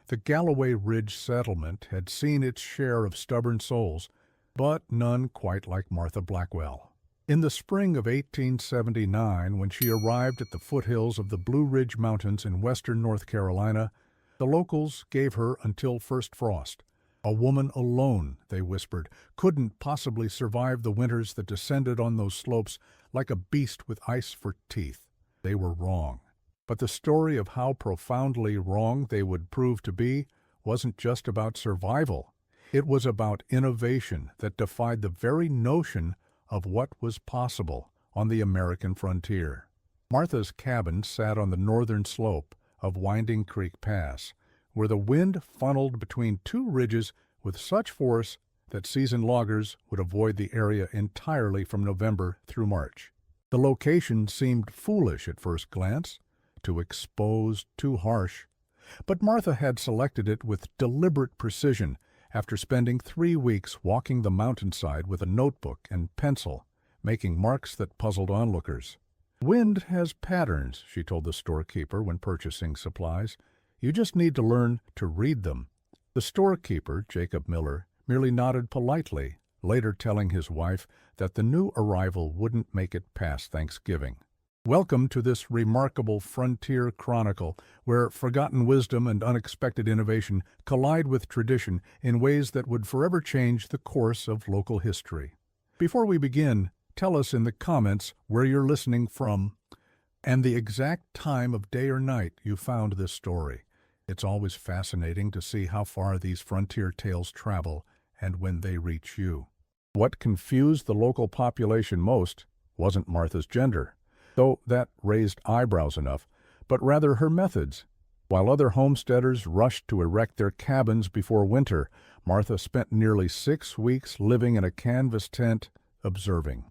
The Galloway Ridge settlement had seen its share of stubborn souls, but none quite like Martha Blackwell. In the spring of 1879, when she arrived at the foothills of the Blue Ridge Mountains in western North Carolina, the locals gave her until first frost. A woman alone, they whispered, couldn't possibly survive the winters that descended on those slopes like a beast with ice for teeth. They were wrong. But the story of how profoundly wrong they would prove to be wasn't just about survival. It was about innovation that defied the very notion of what was possible on the American frontier. Martha's cabin sat on the northern slope of Winding Creek Pass, where the wind funneled between two ridges with such force that seasoned loggers would avoid the area entirely from November through March. The location seemed foolish at first glance, too exposed, too harsh, but Martha had selected it with deliberate precision after spending 3 weeks walking the mountainside with a notebook and pencil, making marks that puzzled onlookers. "Wind has patterns," she told the storekeeper when purchasing supplies. "You just need to learn to read them." The storekeeper, Jacob Miller, merely nodded politely, later telling his wife that the new arrival wouldn't make it past Thanksgiving. Welcome to this remarkable frontier chronicle where forgotten wisdom and unexpected innovation collide with tradition in ways that would forever change the course of local history. Before we begin, tell us in the comments where you're listening from and the exact time of day or night you found this story. It's always fascinating to see how far these frontier tales travel and when they reach you. What confused the local population most wasn't Martha's gender, though that raised eyebrows enough, but rather her methods. While other homesteaders rushed to erect their cabins before winter, Martha spent nearly 6 weeks living in a canvas tent, observing.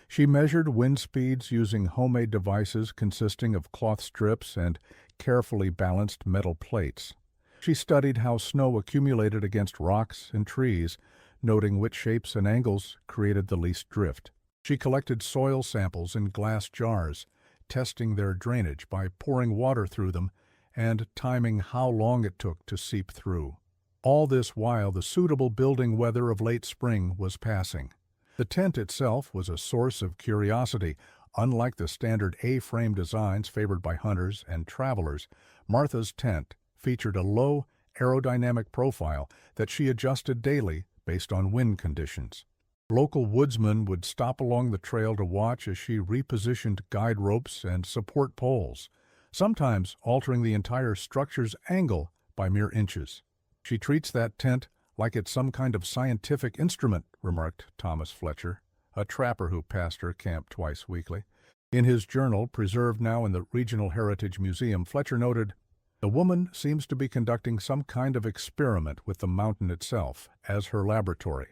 She measured wind speeds using homemade devices consisting of cloth strips and carefully balanced metal plates. She studied how snow accumulated against rocks and trees, noting which shapes and angles created the least drift. She collected soil samples in glass jars, testing their drainage by pouring water through them and timing how long it took to seep through. All this while the suitable building weather of late spring was passing. The tent itself was a source of curiosity. Unlike the standard A-frame designs favored by hunters and travelers, Martha's tent featured a low aerodynamic profile that she adjusted daily based on wind conditions. Local woodsmen would stop along the trail to watch as she repositioned guide ropes and support poles, sometimes altering the entire structure's angle by mere inches. "She treats that tent like it's some kind of scientific instrument," remarked Thomas Fletcher, a trapper who passed her camp twice weekly. In his journal, preserved now in the Regional Heritage Museum, Fletcher noted, "The woman seems to be conducting some kind of experiment with the mountain itself as her laboratory."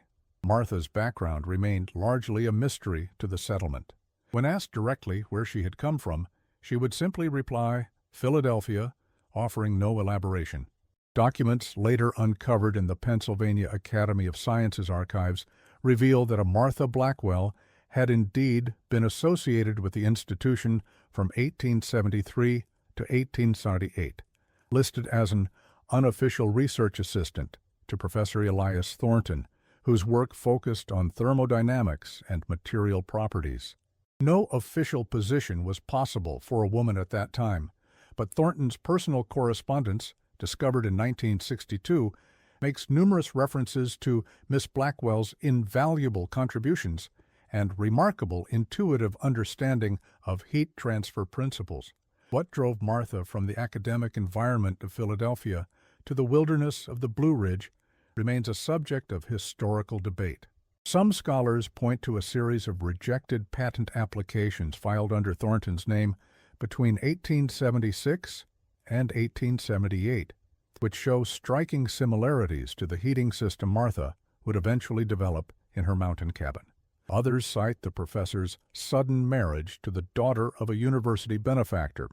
Martha's background remained largely a mystery to the settlement. When asked directly where she had come from, she would simply reply, "Philadelphia," offering no elaboration. Documents later uncovered in the Pennsylvania Academy of Sciences archives reveal that a Martha Blackwell had indeed been associated with the institution from 1873 to 1878, listed as an unofficial research assistant to Professor Elias Thornton, whose work focused on thermodynamics and material properties. No official position was possible for a woman at that time, but Thornton's personal correspondence, discovered in 1962, makes numerous references to Miss Blackwell's invaluable contributions and remarkable intuitive understanding of heat transfer principles. What drove Martha from the academic environment of Philadelphia to the wilderness of the Blue Ridge remains a subject of historical debate. Some scholars point to a series of rejected patent applications filed under Thornton's name between 1876 and 1878, which show striking similarities to the heating system Martha would eventually develop in her mountain cabin. Others cite the professor's sudden marriage to the daughter of a university benefactor,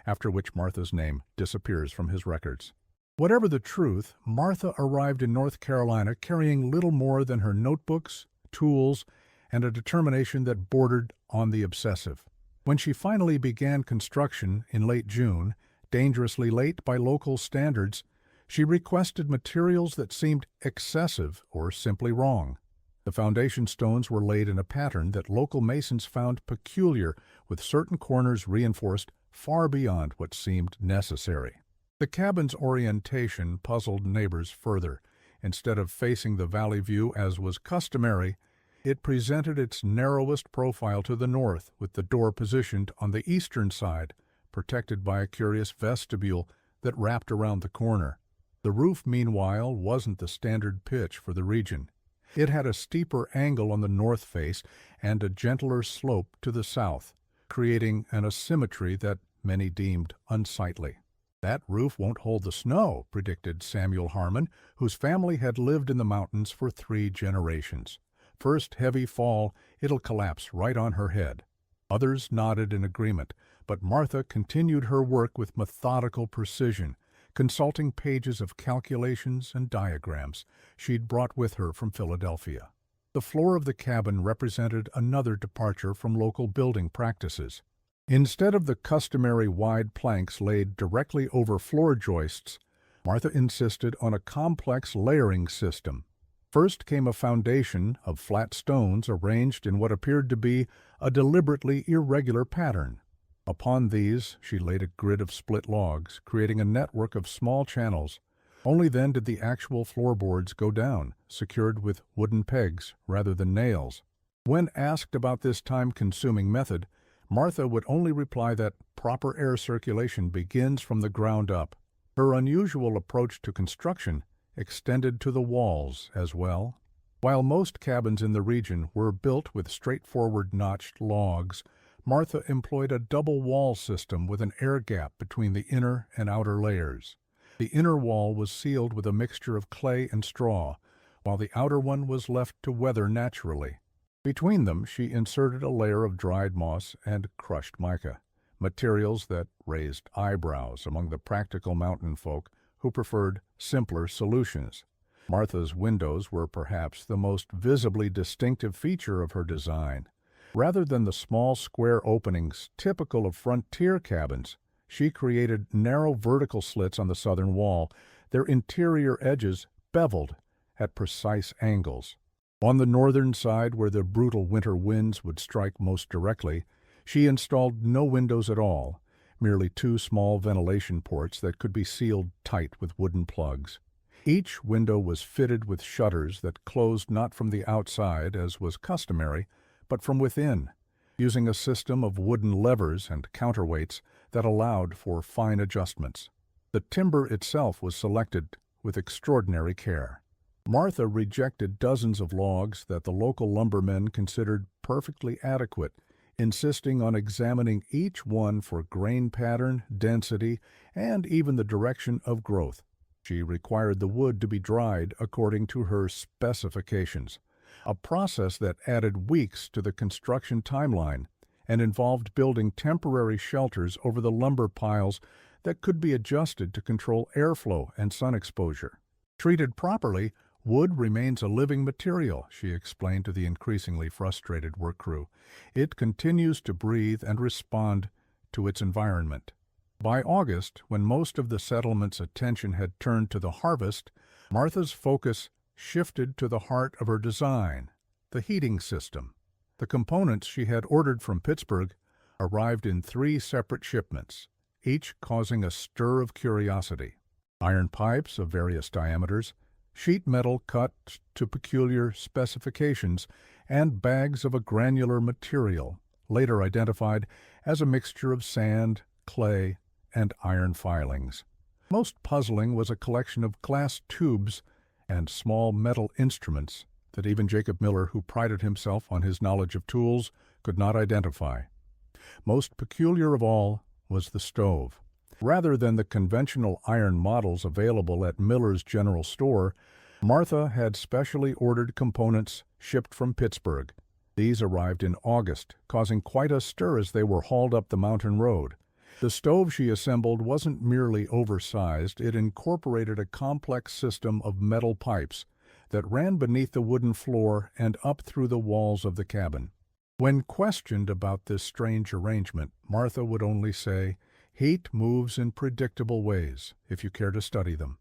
after which Martha's name disappears from his records. Whatever the truth, Martha arrived in North Carolina carrying little more than her notebooks, tools, and a determination that bordered on the obsessive. When she finally began construction in late June, dangerously late by local standards, She requested materials that seemed excessive or simply wrong. The foundation stones were laid in a pattern that local masons found peculiar, with certain corners reinforced far beyond what seemed necessary. The cabin's orientation puzzled neighbors further. Instead of facing the valley view as was customary, it presented its narrowest profile to the north, with the door positioned on the eastern side, protected by a curious vestibule that wrapped around the corner. The roof, meanwhile, wasn't the standard pitch for the region. It had a steeper angle on the north face and a gentler slope to the south, creating an asymmetry that many deemed unsightly. "That roof won't hold the snow," predicted Samuel Harmon, whose family had lived in the mountains for 3 generations. "First heavy fall, it'll collapse right on her head." Others nodded in agreement, but Martha continued her work with methodical precision, consulting pages of calculations and diagrams she'd brought with her from Philadelphia. The floor of the cabin represented another departure from local building practices. Instead of the customary wide planks laid directly over floor joists, Martha insisted on a complex layering system. First came a foundation of flat stones arranged in what appeared to be a deliberately irregular pattern. Upon these she laid a grid of split logs, creating a network of small channels. Only then did the actual floorboards go down, secured with wooden pegs rather than nails. When asked about this time-consuming method, Martha would only reply that proper air circulation begins from the ground up. Her unusual approach to construction extended to the walls as well. While most cabins in the region were built with straightforward notched logs, Martha employed a double wall system with an air gap between the inner and outer layers. The inner wall was sealed with a mixture of clay and straw, while the outer one was left to weather naturally. Between them she inserted a layer of dried moss and crushed mica, materials that raised eyebrows among the practical mountain folk who preferred simpler solutions. Martha's windows were perhaps the most visibly distinctive feature of her design. Rather than the small square openings typical of frontier cabins, she created narrow vertical slits on the southern wall, their interior edges beveled at precise angles. On the northern side, where the brutal winter winds would strike most directly, she installed no windows at all, merely 2 small ventilation ports that could be sealed tight with wooden plugs. Each window was fitted with shutters that closed not from the outside, as was customary, but from within, using a system of wooden levers and counterweights that allowed for fine adjustments. The timber itself was selected with extraordinary care. Martha rejected dozens of logs that the local lumbermen considered perfectly adequate, insisting on examining each one for grain pattern, density, and even the direction of growth. She required the wood to be dried according to her specifications, a process that added weeks to the construction timeline and involved building temporary shelters over the lumber piles that could be adjusted to control airflow and sun exposure. Treated properly, wood remains a living material, she explained to the increasingly frustrated work crew. It continues to breathe and respond to its environment. By August, when most of the settlement's attention had turned to the harvest, Martha's focus shifted to the heart of her design, the heating system. The components she had ordered from Pittsburgh arrived in 3 separate shipments, each causing a stir of curiosity. Iron pipes of various diameters, sheet metal cut to peculiar specifications, and bags of a granular material, later identified as a mixture of sand, clay, and iron filings. Most puzzling was a collection of glass tubes and small metal instruments that even Jacob Miller, who prided himself on his knowledge of tools, could not identify. Most peculiar of all was the stove. Rather than the conventional iron models available at Miller's General Store, Martha had specially ordered components shipped from Pittsburgh. These arrived in August, causing quite a stir as they were hauled up the mountain road. The stove she assembled wasn't merely oversized, it incorporated a complex system of metal pipes that ran beneath the wooden floor and up through the walls of the cabin. When questioned about this strange arrangement, Martha would only say, "Heat moves in predictable ways, if you care to study them."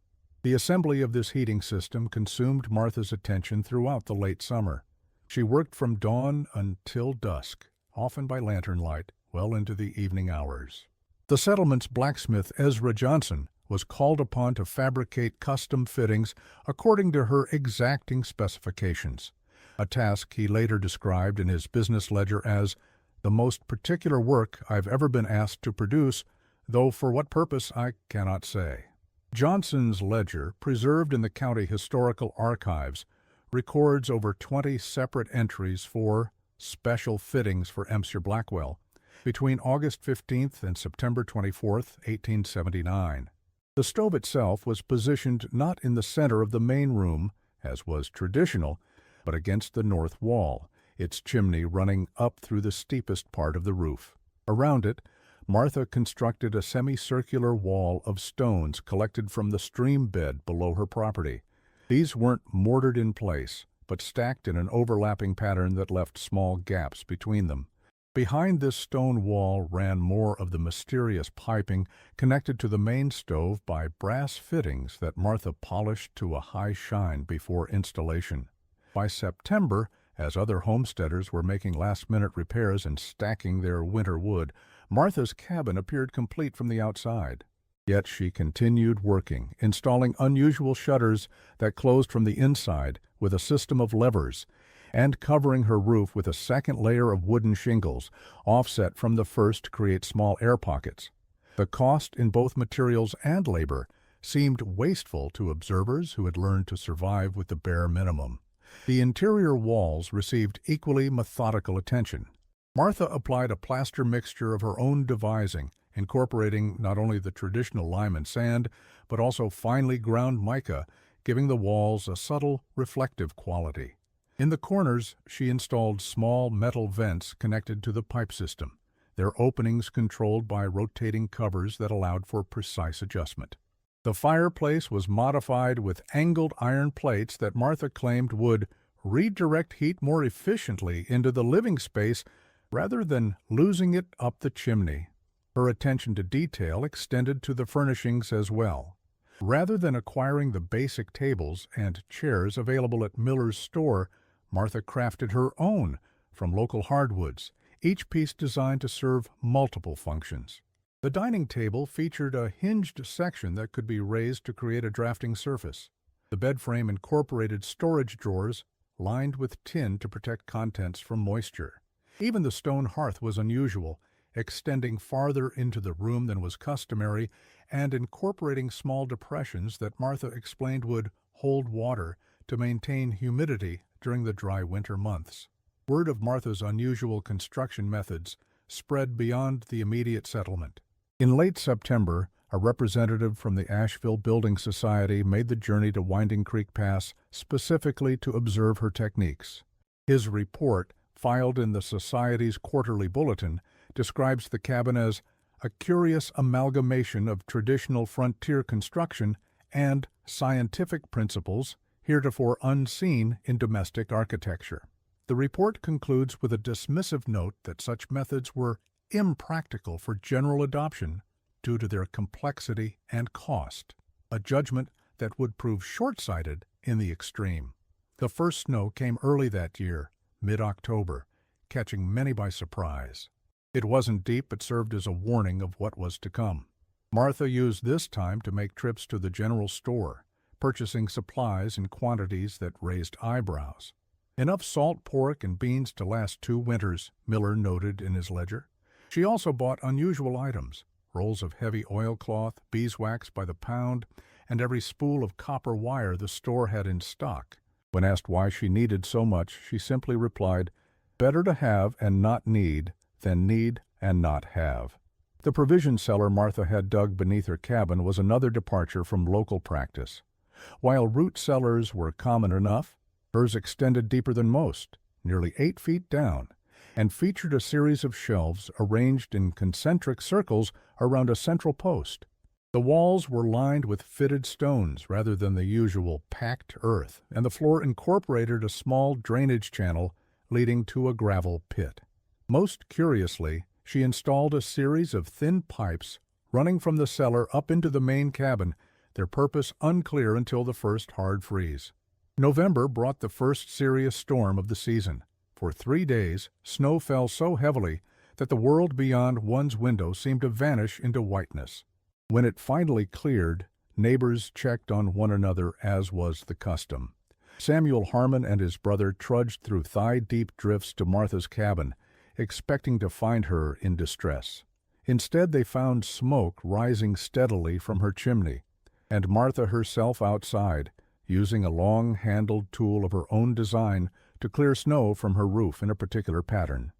The assembly of this heating system consumed Martha's attention throughout the late summer. She worked from dawn until dusk, often by lantern light, well into the evening hours. The settlement's blacksmith, Ezra Johnson, was called upon to fabricate custom fittings according to her exacting specifications, a task he later described in his business ledger as the most particular work I've ever been asked to produce, though for what purpose I cannot say. Johnson's ledger, preserved in the County Historical Archives, records over 20 separate entries for special fittings for Monsieur Blackwell between August 15th and September 24th, 1879. The stove itself was positioned not in the center of the main room, as was traditional, but against the north wall, its chimney running up through the steepest part of the roof. Around it, Martha constructed a semicircular wall of stones collected from the stream bed below her property. These weren't mortared in place, but stacked in an overlapping pattern that left small gaps between them. Behind this stone wall ran more of the mysterious piping connected to the main stove by brass fittings that Martha polished to a high shine before installation. By September, as other homesteaders were making last-minute repairs and stacking their winter wood, Martha's cabin appeared complete from the outside. Yet she continued working, installing unusual shutters that closed from the inside with a system of levers, and covering her roof with a second layer of wooden shingles, offset from the first to create small air pockets. The cost in both materials and labor seemed wasteful to observers who had learned to survive with the bare minimum. The interior walls received equally methodical attention. Martha applied a plaster mixture of her own devising, incorporating not only the traditional lime and sand, but also finely ground mica, giving the walls a subtle, reflective quality. In the corners, she installed small metal vents connected to the pipe system, their openings controlled by rotating covers that allowed for precise adjustment. The fireplace was modified with angled iron plates that Martha claimed would redirect heat more efficiently into the living space rather than losing it up the chimney. Her attention to detail extended to the furnishings as well. Rather than acquiring the basic tables and chairs available at Miller's store, Martha crafted her own from local hardwoods, each piece designed to serve multiple functions. The dining table featured a hinged section that could be raised to create a drafting surface. The bed frame incorporated storage drawers lined with tin to protect contents from moisture. Even the stone hearth was unusual, extending farther into the room than was customary and incorporating small depressions that Martha explained would hold water to maintain humidity during the dry winter months. Word of Martha's unusual construction methods spread beyond the immediate settlement. In late September, a representative from the Asheville Building Society made the journey to Winding Creek Pass specifically to observe her techniques. His report, filed in the Society's quarterly bulletin, describes the cabin as a curious amalgamation of traditional frontier construction and scientific principles heretofore unseen in domestic architecture. The report concludes with a dismissive note that such methods were impractical for general adoption due to their complexity and cost, a judgment that would prove short-sighted in the extreme. The first snow came early that year, mid-October, catching many by surprise. It wasn't deep, but served as a warning of what was to come. Martha used this time to make trips to the general store, purchasing supplies in quantities that raised eyebrows. Enough salt pork and beans to last 2 winters, Miller noted in his ledger. She also bought unusual items, rolls of heavy oilcloth, beeswax by the pound, and every spool of copper wire the store had in stock. When asked why she needed so much, she simply replied, "Better to have and not need than need and not have." The provision cellar Martha had dug beneath her cabin was another departure from local practice. While root cellars were common enough, hers extended deeper than most, nearly 8 feet down, and featured a series of shelves arranged in concentric circles around a central post. The walls were lined with fitted stones rather than the usual packed earth, and the floor incorporated a small drainage channel leading to a gravel pit. Most curiously, she installed a series of thin pipes running from the cellar up into the main cabin their purpose unclear until the first hard freeze. November brought the first serious storm of the season. For 3 days, snow fell so heavily that the world beyond one's window seemed to vanish into whiteness. When it finally cleared, neighbors checked on one another as was the custom. Samuel Harmon and his brother trudged through thigh-deep drifts to Martha's cabin, expecting to find her in distress. Instead, they found smoke rising steadily from her chimney, and Martha herself outside, using a long-handled tool of her own design to clear snow from her roof in a particular pattern.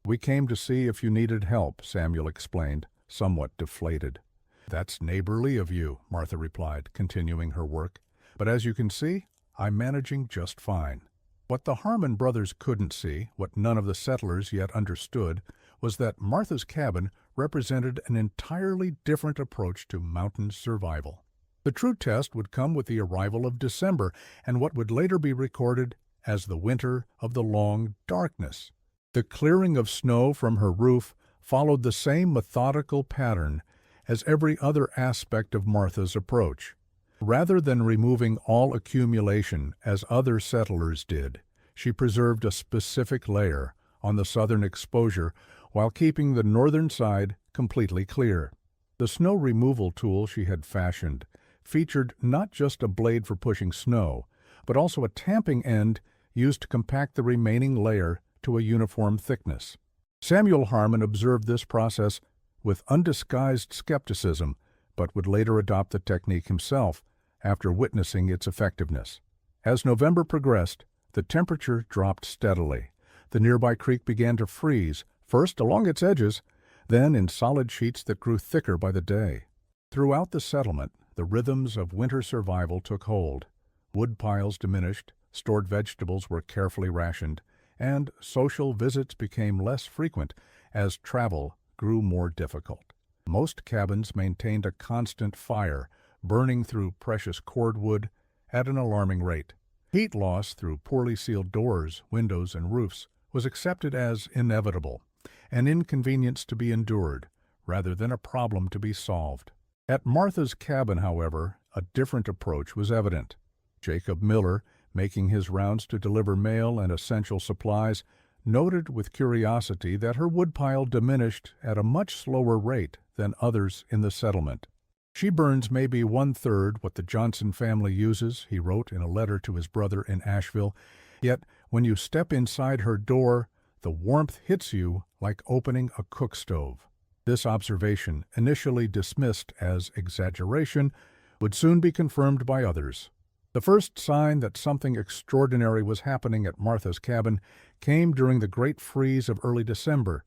"We came to see if you needed help," Samuel explained, somewhat deflated. "That's neighborly of you," Martha replied, continuing her work. "But as you can see, I'm managing just fine." What the Harmon brothers couldn't see, what none of the settlers yet understood, was that Martha's cabin represented an entirely different approach to mountain survival. The true test would come with the arrival of December and what would later be recorded as the winter of the long darkness. The clearing of snow from her roof followed the same methodical pattern as every other aspect of Martha's approach. Rather than removing all accumulation as other settlers did, she preserved a specific layer on the southern exposure while keeping the northern side completely clear. The snow removal tool she had fashioned featured not just a blade for pushing snow, but also a tamping end used to compact the remaining layer to a uniform thickness. Samuel Harmon observed this process with undisguised skepticism, but would later adopt the technique himself after witnessing its effectiveness. As November progressed, the temperature dropped steadily. The nearby creek began to freeze, first along its edges, then in solid sheets that grew thicker by the day. Throughout the settlement, the rhythms of winter survival took hold. Wood piles diminished, stored vegetables were carefully rationed, and social visits became less frequent as travel grew more difficult. Most cabins maintained a constant fire, burning through precious cordwood at an alarming rate. Heat loss through poorly sealed doors, windows, and roofs was accepted as inevitable, an inconvenience to be endured, rather than a problem to be solved. At Martha's cabin, however, a different approach was evident. Jacob Miller, making his rounds to deliver mail and essential supplies, noted with curiosity that her woodpile diminished at a much slower rate than others in the settlement. "She burns maybe 1/3 what the Johnson family uses," he wrote in a letter to his brother in Asheville, "yet when you step inside her door, the warmth hits you like opening a cook stove." This observation, initially dismissed as exaggeration, would soon be confirmed by others. The first sign that something extraordinary was happening at Martha's cabin came during the great freeze of early December.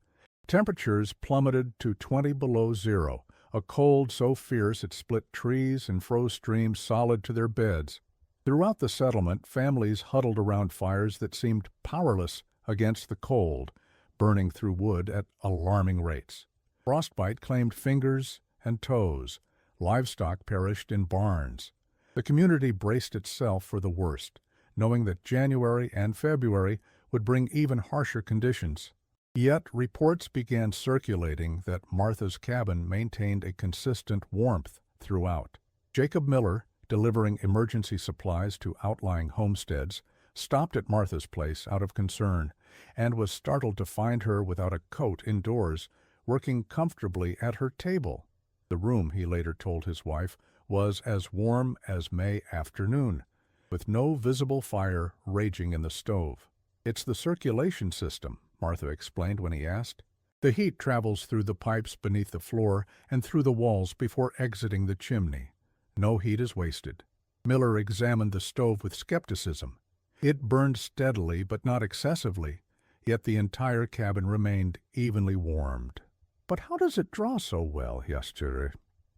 Temperatures plummeted to 20 below zero, a cold so fierce it split trees and froze streams solid to their beds. Throughout the settlement, families huddled around fires that seemed powerless against the cold, burning through wood at alarming rates. Frostbite claimed fingers and toes. Livestock perished in barns. The community braced itself for the worst, knowing that January and February would bring even harsher conditions. Yet reports began circulating that Martha's cabin maintained a consistent warmth throughout. Jacob Miller, delivering emergency supplies to outlying homesteads, stopped at Martha's place out of concern, and was startled to find her without a coat indoors, working comfortably at her table. The room, he later told his wife, was as warm as May afternoon, with no visible fire raging in the stove. "It's the circulation system," Martha explained when he asked. "The heat travels through the pipes beneath the floor and through the walls before exiting the chimney. No heat is wasted." Miller examined the stove with skepticism. It burned steadily but not excessively, yet the entire cabin remained evenly warmed. "But how does it draw so well, yesterday?"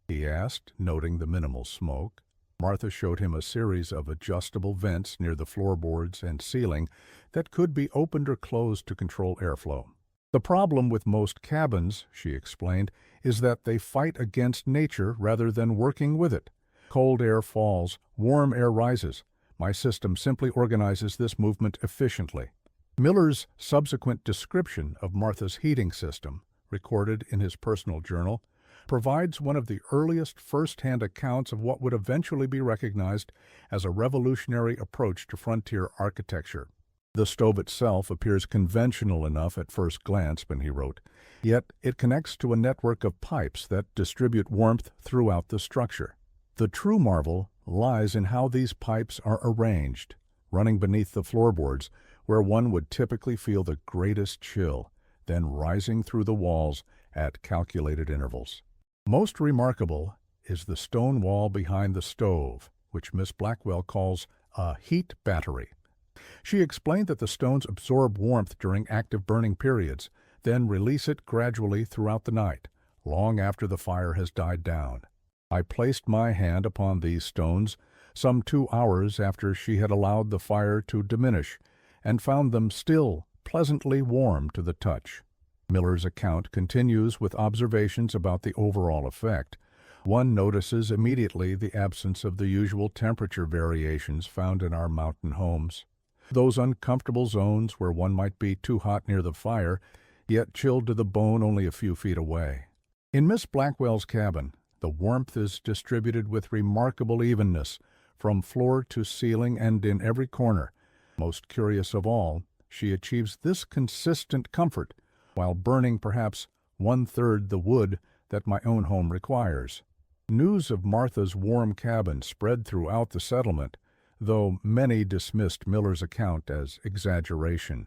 he asked, noting the minimal smoke. Martha showed him a series of adjustable vents near the floorboards and ceiling that could be opened or closed to control airflow. "The problem with most cabins," she explained, "is that they fight against nature rather than working with it. Cold air falls, warm air rises. My system simply organizes this movement efficiently." Miller's subsequent description of Martha's heating system, recorded in his personal journal, provides one of the earliest first-hand accounts of what would eventually be recognized as a revolutionary approach to frontier architecture. The stove itself appears conventional enough at first glance, he wrote, yet it connects to a network of pipes that distribute warmth throughout the structure. The true marvel lies in how these pipes are arranged, running beneath the floorboards, where one would typically feel the greatest chill, then rising through the walls at calculated intervals. Most remarkable is the stone wall behind the stove, which Miss Blackwell calls a heat battery. She explained that the stones absorb warmth during active burning periods, then release it gradually throughout the night, long after the fire has died down. I placed my hand upon these stones some 2 hours after she had allowed the fire to diminish, and found them still pleasantly warm to the touch. Miller's account continues with observations about the overall effect. One notices immediately the absence of the usual temperature variations found in our mountain homes. Those uncomfortable zones where one might be too hot near the fire, yet chilled to the bone only a few feet away. In Miss Blackwell's cabin, the warmth is distributed with remarkable evenness, from floor to ceiling and in every corner. Most curious of all, she achieves this consistent comfort while burning perhaps 1/3 the wood that my own home requires. News of Martha's warm cabin spread throughout the settlement, though many dismissed Miller's account as exaggeration.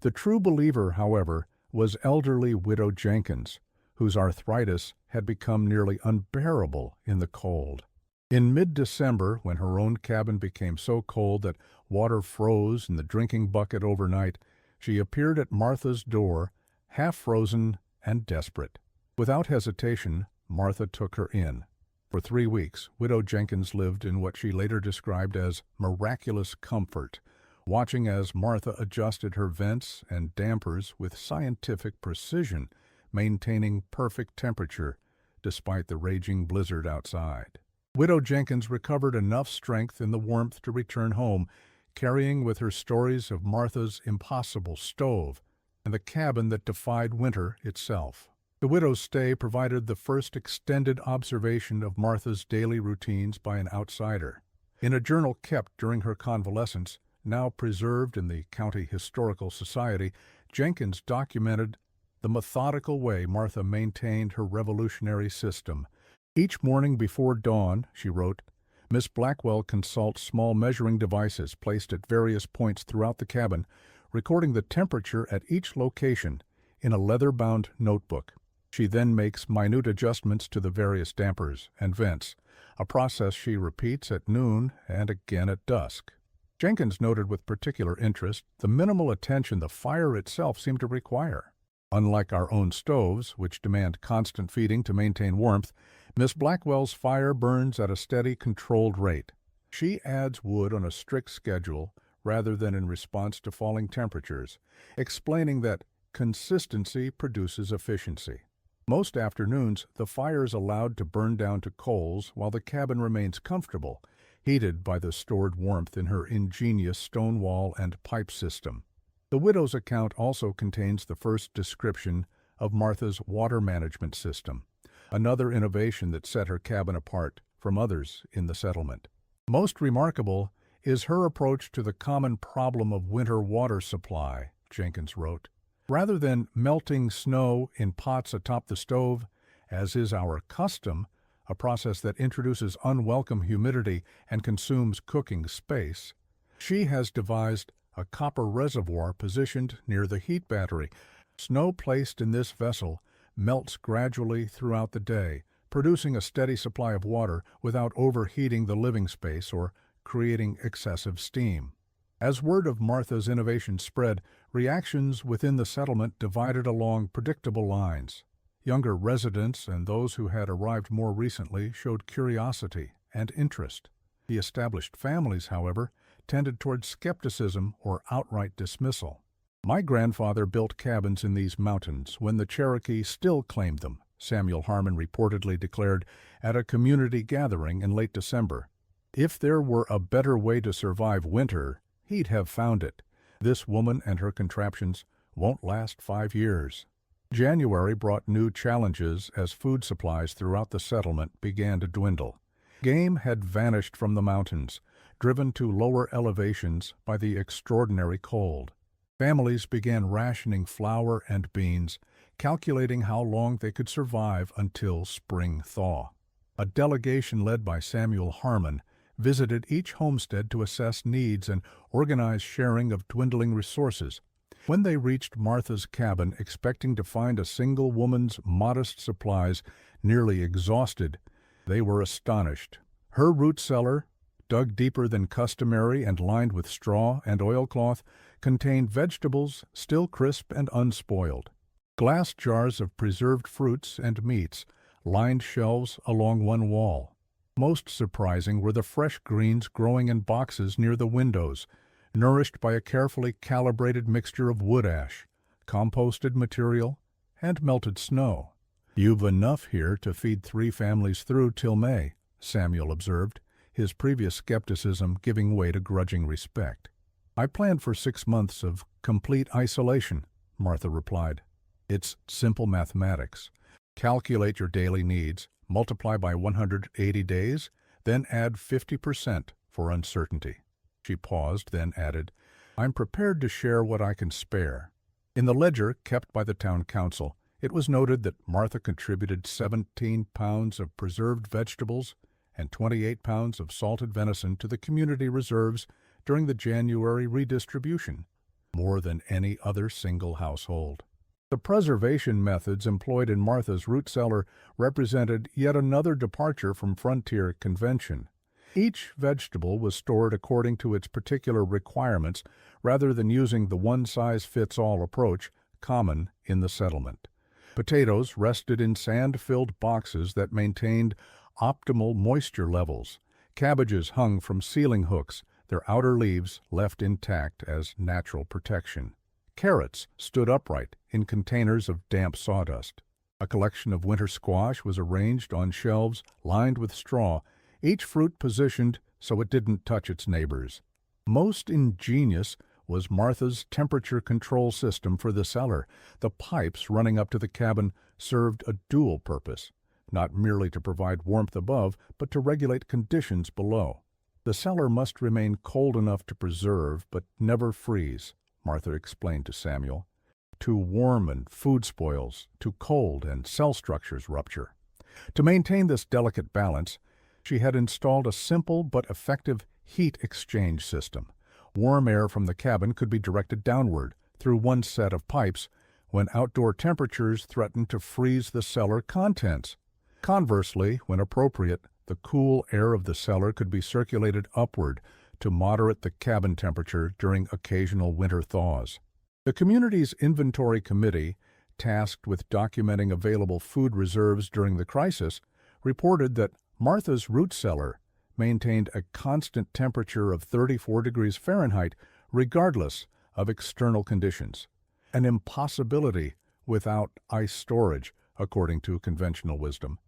The true believer, however, was elderly Widow Jenkins, whose arthritis had become nearly unbearable in the cold. In mid-December, when her own cabin became so cold that water froze in the drinking bucket overnight, she appeared at Martha's door, half-frozen and desperate. Without hesitation, Martha took her in. For 3 weeks, Widow Jenkins lived in what she later described as miraculous comfort, watching as Martha adjusted her vents and dampers with scientific precision, maintaining perfect temperature despite the raging blizzard outside. Widow Jenkins recovered enough strength in the warmth to return home, carrying with her stories of Martha's impossible stove and the cabin that defied winter itself. The widow's stay provided the first extended observation of Martha's daily routines by an outsider. In a journal kept during her convalescence, now preserved in the County Historical Society, Jenkins documented the methodical way Martha maintained her revolutionary system. Each morning before dawn, she wrote, Miss Blackwell consults small measuring devices placed at various points throughout the cabin, recording the temperature at each location in a leather-bound notebook. She then makes minute adjustments to the various dampers and vents, a process she repeats at noon and again at dusk. Jenkins noted with particular interest the minimal attention the fire itself seemed to require. Unlike our own stoves, which demand constant feeding to maintain warmth, Miss Blackwell's fire burns at a steady, controlled rate. She adds wood on a strict schedule rather than in response to falling temperatures, explaining that consistency produces efficiency. Most afternoons, the fire is allowed to burn down to coals while the cabin remains comfortable, heated by the stored warmth in her ingenious stone wall and pipe system. The widow's account also contains the first description of Martha's water management system, another innovation that set her cabin apart from others in the settlement. Most remarkable is her approach to the common problem of winter water supply, Jenkins wrote. Rather than melting snow in pots atop the stove, as is our custom, a process that introduces unwelcome humidity and consumes cooking space, she has devised a copper reservoir positioned near the heat battery. Snow placed in this vessel melts gradually throughout the day, producing a steady supply of water without overheating the living space or creating excessive steam. As word of Martha's innovation spread, reactions within the settlement divided along predictable lines. Younger residents and those who had arrived more recently showed curiosity and interest. The established families, however, tended toward skepticism or outright dismissal. My grandfather built cabins in these mountains when the Cherokee still claimed them, Samuel Harmon reportedly declared at a community gathering in late December. If there were a better way to survive winter, he'd have found it. This woman and her contraptions won't last 5 years. January brought new challenges as food supplies throughout the settlement began to dwindle. Game had vanished from the mountains, driven to lower elevations by the extraordinary cold. Families began rationing flour and beans, calculating how long they could survive until spring thaw. A delegation led by Samuel Harmon visited each homestead to assess needs and organize sharing of dwindling resources. When they reached Martha's cabin expecting to find a single woman's modest supplies nearly exhausted, they were astonished. Her root cellar, dug deeper than customary and lined with straw and oilcloth, contained vegetables still crisp and unspoiled. Glass jars of preserved fruits and meats lined shelves along one wall. Most surprising were the fresh greens growing in boxes near the windows, nourished by a carefully calibrated mixture of wood ash, composted material, and melted snow. "You've enough here to feed 3 families through till May," Samuel observed, his previous skepticism giving way to grudging respect. "I planned for 6 months of complete isolation," Martha replied. "It's simple mathematics. Calculate your daily needs, multiply by 180 days, then add 50% for uncertainty." She paused, then added, "I'm prepared to share what I can spare." In the ledger kept by the town council, it was noted that Martha contributed 17 pounds of preserved vegetables and 28 pounds of salted venison to the community reserves during the January redistribution, more than any other single household. The preservation methods employed in Martha's root cellar represented yet another departure from frontier convention. Each vegetable was stored according to its particular requirements rather than using the one-size-fits-all approach common in the settlement. Potatoes rested in sand-filled boxes that maintained optimal moisture levels. Cabbages hung from ceiling hooks, their outer leaves left intact as natural protection. Carrots stood upright in containers of damp sawdust. A collection of winter squash was arranged on shelves lined with straw, each fruit positioned so it didn't touch its neighbors. Most ingenious was Martha's temperature control system for the cellar. The pipes running up to the cabin served a dual purpose, not merely to provide warmth above, but to regulate conditions below. The cellar must remain cold enough to preserve, but never freeze, Martha explained to Samuel. Too warm and food spoils, too cold and cell structures rupture. To maintain this delicate balance, she had installed a simple but effective heat exchange system. Warm air from the cabin could be directed downward through one set of pipes when outdoor temperatures threatened to freeze the cellar contents. Conversely, when appropriate, the cool air of the cellar could be circulated upward to moderate the cabin temperature during occasional winter thaws. The community's inventory committee, tasked with documenting available food reserves during the crisis, reported that Martha's root cellar maintained a constant temperature of 34 degrees Fahrenheit regardless of external conditions, an impossibility without ice storage, according to conventional wisdom,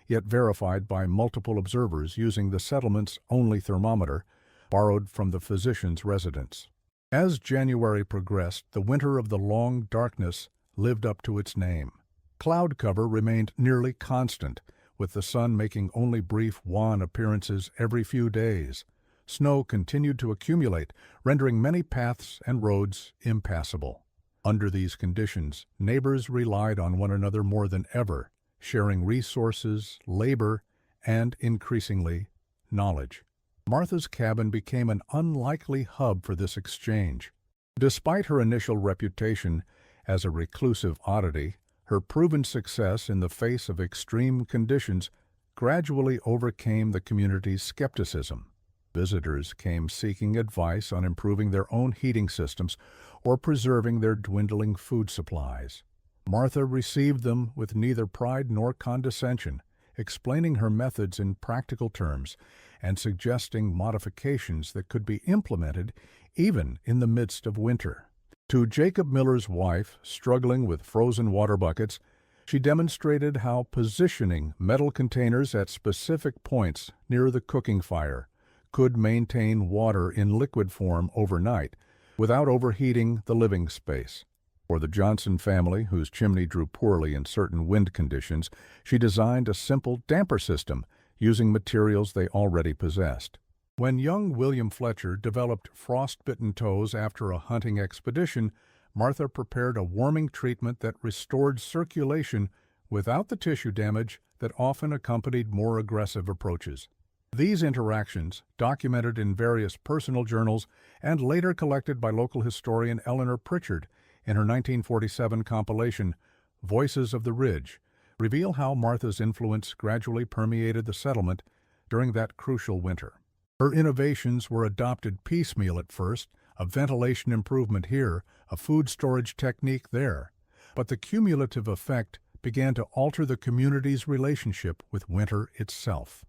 yet verified by multiple observers using the settlement's only thermometer, borrowed from the physician's residence. As January progressed, the winter of the long darkness lived up to its name. Cloud cover remained nearly constant, with the sun making only brief wan appearances every few days. Snow continued to accumulate, rendering many paths and roads impassable. Under these conditions, neighbors relied on one another more than ever, sharing resources, labor, and, increasingly, knowledge. Martha's cabin became an unlikely hub for this exchange. Despite her initial reputation as a reclusive oddity, her proven success in the face of extreme conditions gradually overcame the community's skepticism. Visitors came seeking advice on improving their own heating systems or preserving their dwindling food supplies. Martha received them with neither pride nor condescension, explaining her methods in practical terms and suggesting modifications that could be implemented even in the midst of winter. To Jacob Miller's wife, struggling with frozen water buckets, she demonstrated how positioning metal containers at specific points near the cooking fire could maintain water in liquid form overnight without overheating the living space. For the Johnson family, whose chimney drew poorly in certain wind conditions, she designed a simple damper system using materials they already possessed. When young William Fletcher developed frostbitten toes after a hunting expedition, Martha prepared a warming treatment that restored circulation without the tissue damage that often accompanied more aggressive approaches. These interactions, documented in various personal journals and later collected by local historian Eleanor Pritchard in her 1947 compilation, Voices of the Ridge, reveal how Martha's influence gradually permeated the settlement during that crucial winter. Her innovations were adopted piecemeal at first, a ventilation improvement here, a food storage technique there, but the cumulative effect began to alter the community's relationship with winter itself.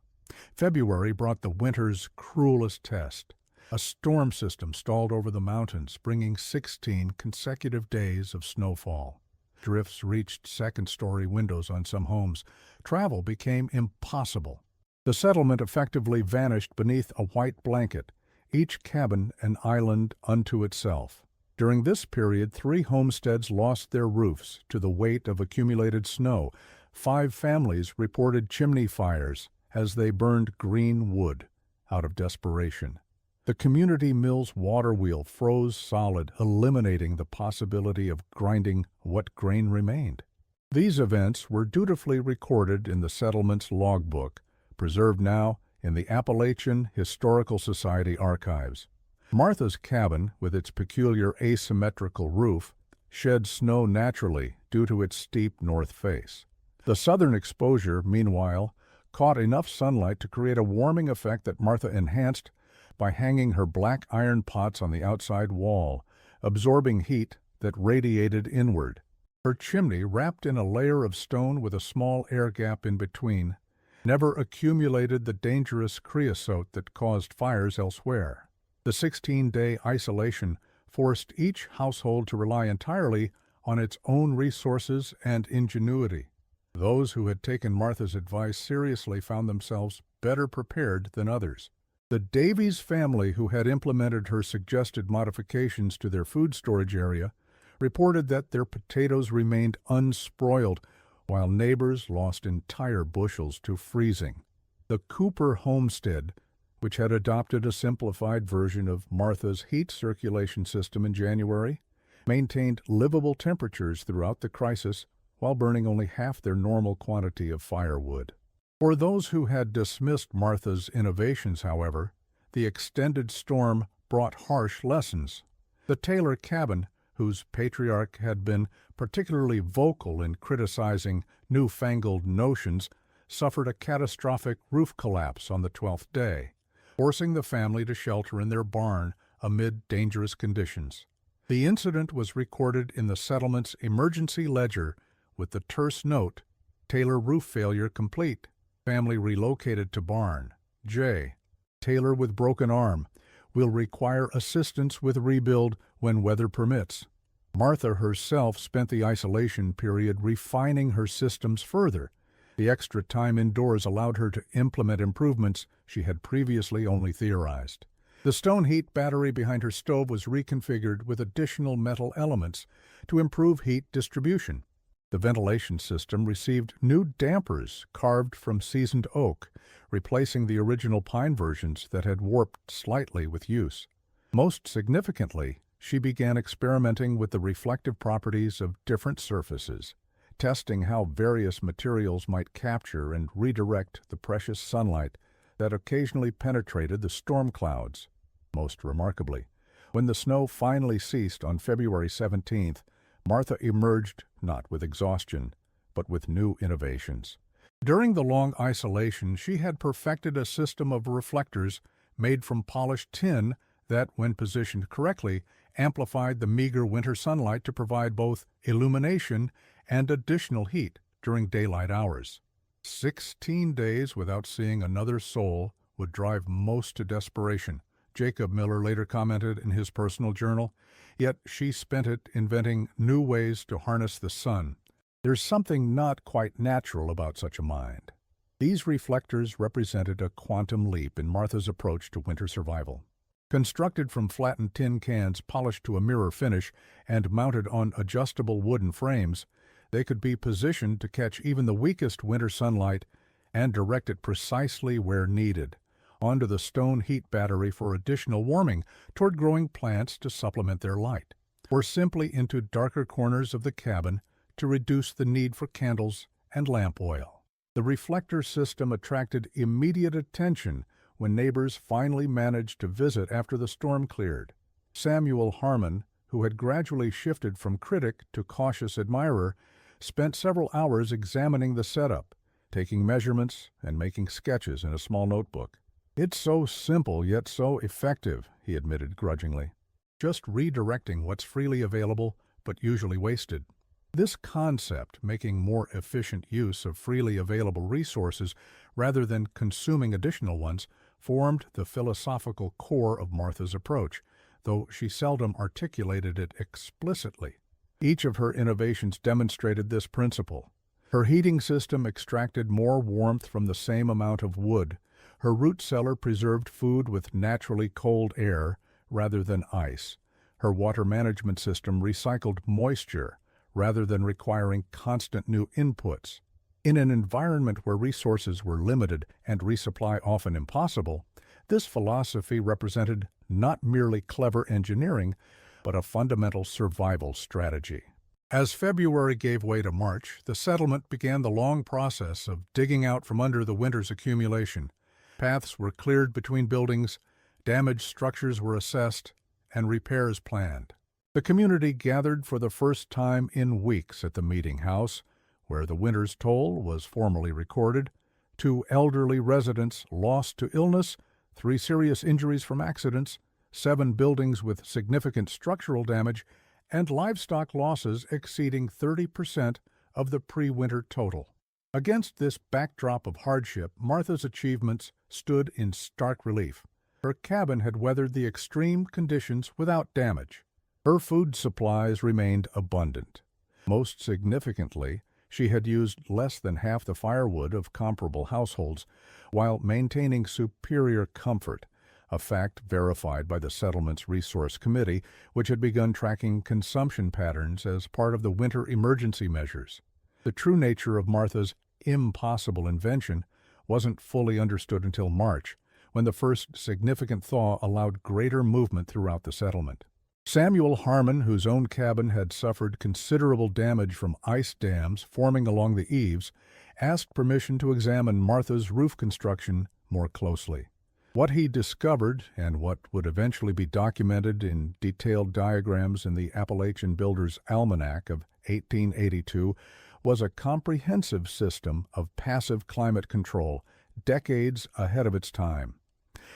February brought the winter's cruelest test. A storm system stalled over the mountains, bringing 16 consecutive days of snowfall. Drifts reached second-story windows on some homes. Travel became impossible. The settlement effectively vanished beneath a white blanket, each cabin an island unto itself. During this period, 3 homesteads lost their roofs to the weight of accumulated snow. 5 families reported chimney fires as they burned green wood out of desperation. The community mill's water wheel froze solid, eliminating the possibility of grinding what grain remained. These events were dutifully recorded in the settlement's logbook, preserved now in the Appalachian Historical Society archives. Martha's cabin, with its peculiar asymmetrical roof, shed snow naturally due to its steep north face. The southern exposure, meanwhile, caught enough sunlight to create a warming effect that Martha enhanced by hanging her black iron pots on the outside wall, absorbing heat that radiated inward. Her chimney, wrapped in a layer of stone with a small air gap in between, never accumulated the dangerous creosote that caused fires elsewhere. The 16-day isolation forced each household to rely entirely on its own resources and ingenuity. Those who had taken Martha's advice seriously found themselves better prepared than others. The Davies family, who had implemented her suggested modifications to their food storage area, reported that their potatoes remained unspoiled, while neighbors lost entire bushels to freezing. The Cooper homestead, which had adopted a simplified version of Martha's heat circulation system in January, maintained livable temperatures throughout the crisis while burning only half their normal quantity of firewood. For those who had dismissed Martha's innovations, however, the extended storm brought harsh lessons. The Taylor cabin, whose patriarch had been particularly vocal in criticizing newfangled notions, suffered a catastrophic roof collapse on the 12th day, forcing the family to shelter in their barn amid dangerous conditions. The incident was recorded in the settlement's emergency ledger with the terse note, "Taylor roof failure complete. Family relocated to barn. J. Taylor with broken arm. Will require assistance with rebuild when weather permits." Martha herself spent the isolation period refining her systems further. The extra time indoors allowed her to implement improvements she had previously only theorized. The stone heat battery behind her stove was reconfigured with additional metal elements to improve heat distribution. The ventilation system received new dampers carved from seasoned oak, replacing the original pine versions that had warped slightly with use. Most significantly, she began experimenting with the reflective properties of different surfaces, testing how various materials might capture and redirect the precious sunlight that occasionally penetrated the storm clouds. Most remarkably, when the snow finally ceased on February 17th, Martha emerged not with exhaustion, but with new innovations. During the long isolation, she had perfected a system of reflectors made from polished tin that, when positioned correctly, amplified the meager winter sunlight to provide both illumination and additional heat during daylight hours. 16 days without seeing another soul would drive most to desperation, Jacob Miller later commented in his personal journal, yet she spent it inventing new ways to harness the sun. There's something not quite natural about such a mind. These reflectors represented a quantum leap in Martha's approach to winter survival. Constructed from flattened tin cans polished to a mirror finish and mounted on adjustable wooden frames, they could be positioned to catch even the weakest winter sunlight and direct it precisely where needed, onto the stone heat battery for additional warming toward growing plants to supplement their light, or simply into darker corners of the cabin to reduce the need for candles and lamp oil. The reflector system attracted immediate attention when neighbors finally managed to visit after the storm cleared. Samuel Harmon, who had gradually shifted from critic to cautious admirer, spent several hours examining the setup, taking measurements and making sketches in a small notebook. "It's so simple yet so effective," he admitted grudgingly. "Just redirecting what's freely available but usually wasted." This concept, making more efficient use of freely available resources rather than consuming additional ones, formed the philosophical core of Martha's approach, though she seldom articulated it explicitly. Each of her innovations demonstrated this principle. Her heating system extracted more warmth from the same amount of wood. Her root cellar preserved food with naturally cold air rather than ice. Her water management system recycled moisture rather than requiring constant new inputs. In an environment where resources were limited and resupply often impossible, this philosophy represented not merely clever engineering, but a fundamental survival strategy. As February gave way to March, the settlement began the long process of digging out from under the winter's accumulation. Paths were cleared between buildings, damaged structures were assessed, and repairs planned. The community gathered for the first time in weeks at the meeting house, where the winter's toll was formally recorded: 2 elderly residents lost to illness, 3 serious injuries from accidents, 7 buildings with significant structural damage, and livestock losses exceeding 30% of the pre-winter total. Against this backdrop of hardship, Martha's achievements stood in stark relief. Her cabin had weathered the extreme conditions without damage. Her food supplies remained abundant. Most significantly, she had used less than half the firewood of comparable households, while maintaining superior comfort, a fact verified by the settlement's Resource Committee, which had begun tracking consumption patterns as part of the winter emergency measures. The true nature of Martha's impossible invention wasn't fully understood until March, when the first significant thaw allowed greater movement throughout the settlement. Samuel Harmon, whose own cabin had suffered considerable damage from ice dams forming along the eaves, asked permission to examine Martha's roof construction more closely. What he discovered, and what would eventually be documented in detailed diagrams in the Appalachian Builder's Almanac of 1882, was a comprehensive system of passive climate control, decades ahead of its time.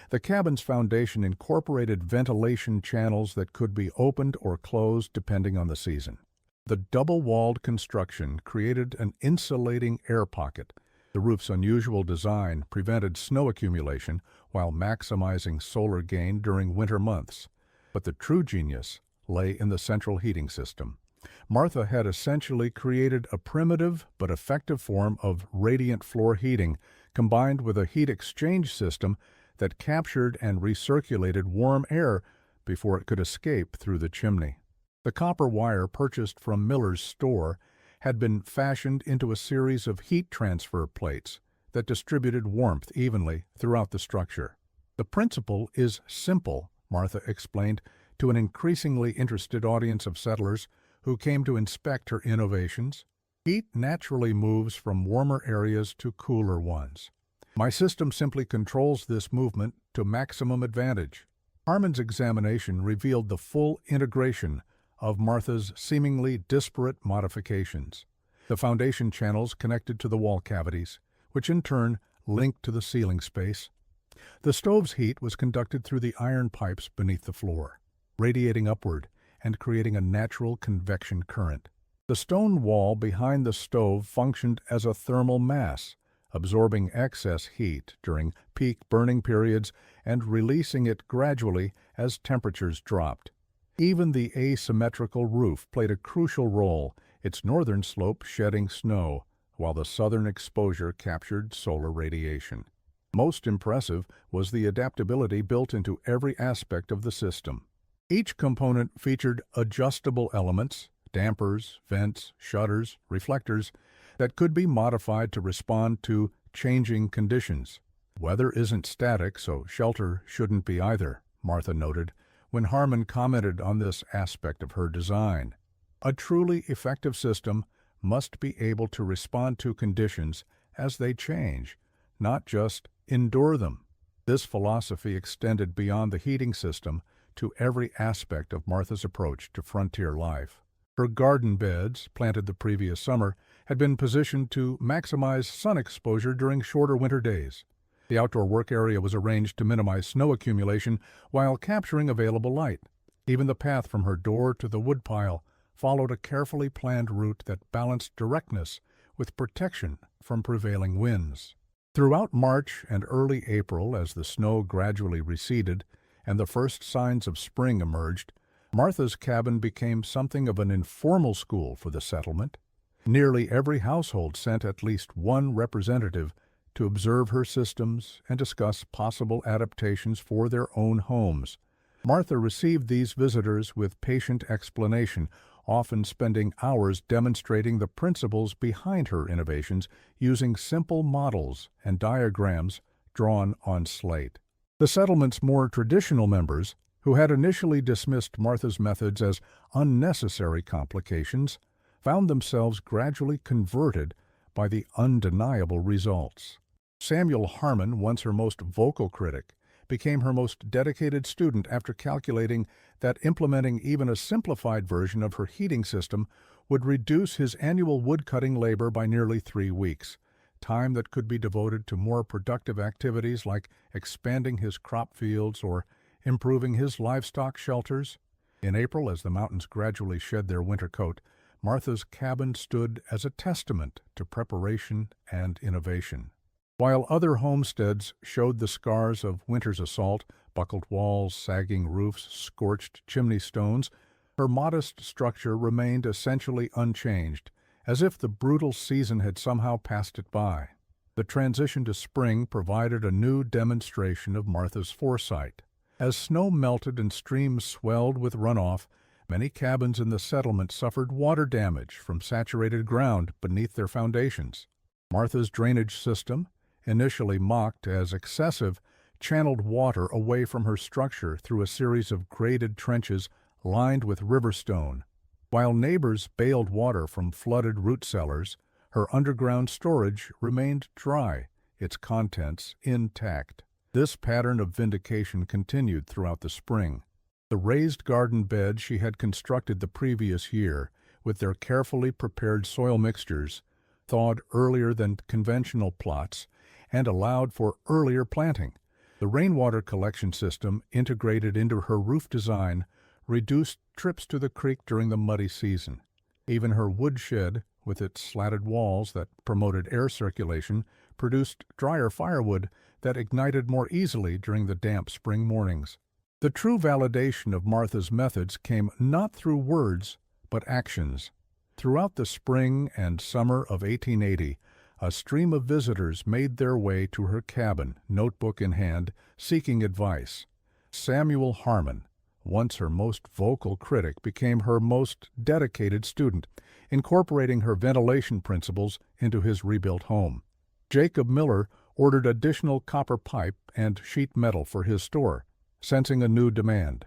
The cabin's foundation incorporated ventilation channels that could be opened or closed depending on the season. The double-walled construction created an insulating air pocket. The roof's unusual design prevented snow accumulation while maximizing solar gain during winter months. But the true genius lay in the central heating system. Martha had essentially created a primitive but effective form of radiant floor heating combined with a heat exchange system that captured and recirculated warm air before it could escape through the chimney. The copper wire purchased from Miller's store had been fashioned into a series of heat transfer plates that distributed warmth evenly throughout the structure. "The principle is simple," Martha explained to an increasingly interested audience of settlers who came to inspect her innovations. "Heat naturally moves from warmer areas to cooler ones. My system simply controls this movement to maximum advantage." Harmon's examination revealed the full integration of Martha's seemingly disparate modifications. The foundation channels connected to the wall cavities, which in turn linked to the ceiling space. The stove's heat was conducted through the iron pipes beneath the floor, radiating upward and creating a natural convection current. The stone wall behind the stove functioned as a thermal mass, absorbing excess heat during peak burning periods and releasing it gradually as temperatures dropped. Even the asymmetrical roof played a crucial role, its northern slope shedding snow, while the southern exposure captured solar radiation. Most impressive was the adaptability built into every aspect of the system. Each component featured adjustable elements, dampers, vents, shutters, reflectors, that could be modified to respond to changing conditions. Weather isn't static, so shelter shouldn't be either, Martha noted, when Harmon commented on this aspect of her design. A truly effective system must be able to respond to conditions as they change, not just endure them. This philosophy extended beyond the heating system to every aspect of Martha's approach to frontier life. Her garden beds, planted the previous summer, had been positioned to maximize sun exposure during shorter winter days. The outdoor work area was arranged to minimize snow accumulation while capturing available light. Even the path from her door to the woodpile followed a carefully planned route that balanced directness with protection from prevailing winds. Throughout March and early April, as the snow gradually receded and the first signs of spring emerged, Martha's cabin became something of an informal school for the settlement. Nearly every household sent at least one representative to observe her systems and discuss possible adaptations for their own homes. Martha received these visitors with patient explanation, often spending hours demonstrating the principles behind her innovations using simple models and diagrams drawn on slate. The settlement's more traditional members, who had initially dismissed Martha's methods as unnecessary complications, found themselves gradually converted by the undeniable results. Samuel Harmon, once her most vocal critic, became her most dedicated student after calculating that implementing even a simplified version of her heating system would reduce his annual woodcutting labor by nearly 3 weeks, time that could be devoted to more productive activities like expanding his crop fields or improving his livestock shelters. In April, as the mountains gradually shed their winter coat, Martha's cabin stood as a testament to preparation and innovation. While other homesteads showed the scars of winter's assault, buckled walls, sagging roofs, scorched chimney stones, her modest structure remained essentially unchanged, as if the brutal season had somehow passed it by. The transition to spring provided a new demonstration of Martha's foresight. As snow melted and streams swelled with runoff, many cabins in the settlement suffered water damage from saturated ground beneath their foundations. Martha's drainage system, initially mocked as excessive, channeled water away from her structure through a series of graded trenches lined with river stone. While neighbors bailed water from flooded root cellars, her underground storage remained dry, its contents intact. This pattern of vindication continued throughout the spring. The raised garden beds she had constructed the previous year, with their carefully prepared soil mixtures, thawed earlier than conventional plots, and allowed for earlier planting. The rainwater collection system integrated into her roof design reduced trips to the creek during the muddy season. Even her woodshed, with its slatted walls that promoted air circulation, produced drier firewood that ignited more easily during the damp spring mornings. The true validation of Martha's methods came not through words, but actions. Throughout the spring and summer of 1880, a stream of visitors made their way to her cabin, notebook in hand, seeking advice. Samuel Harmon, once her most vocal critic, became her most dedicated student, incorporating her ventilation principles into his rebuilt home. Jacob Miller ordered additional copper pipe and sheet metal for his store, sensing a new demand.